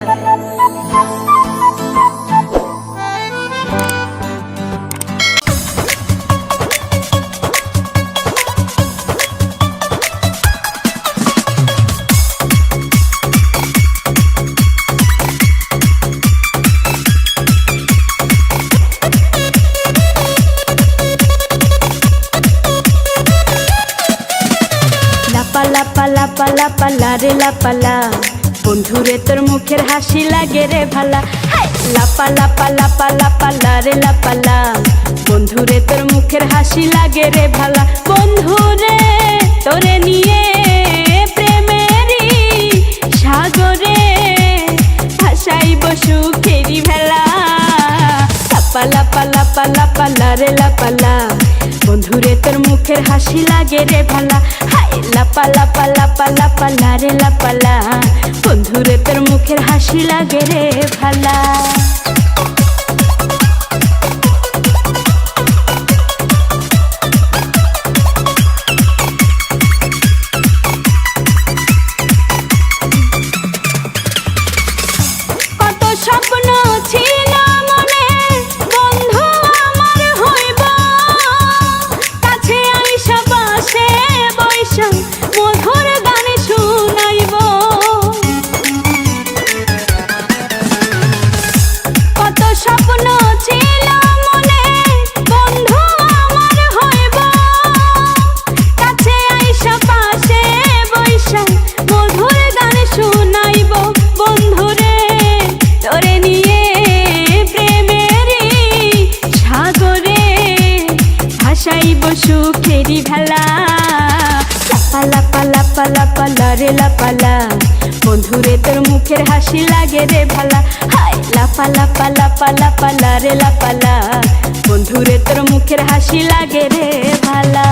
লাপালা পালা পালা রে লাপালা, বন্ধুরে তোর মুখের হাসি লাগে রে ভালা। লাপালা পালা পালা পালা রে লাপালা, বন্ধুরে তোর মুখের হাসি লাগে রে ভালা। বন্ধুরে তোরে নিয়ে প্রেমেরই সাগরে ভাসাইব সুখেরি ভেলা। লাপালা পালা পালা পালা রে লাপালা, বন্ধুরে তোর মুখের হাসি লাগে রে ভালা। লাপালা পালা পালা পালা রে লাপালা, বন্ধুরে তোর মুখের হাসি লাগে রে ভালা। কত স্বপ্ন ছিল মনে, বন্ধু আমার হইব, কাছে আইসা পাশে বৈশা মধুর গান শুনাইব। কত স্বপ্ন ছিল মনে, বন্ধু আমার হইব, কাছে আইসা পাশে বৈশা মধুর গান শুনাইব। বন্ধুরে তোরে নিয়ে প্রেমেরই সাগরে ভাসাইব সুখেরি ভেলা। লাপালা পালা পালা রে লাপালা, বন্ধুরে তোর মুখের হাসি লাগে রে ভালা। লাপালা পালা পালা পালা রে লাপালা, বন্ধুরে তোর মুখের হাসি লাগে রে ভালা।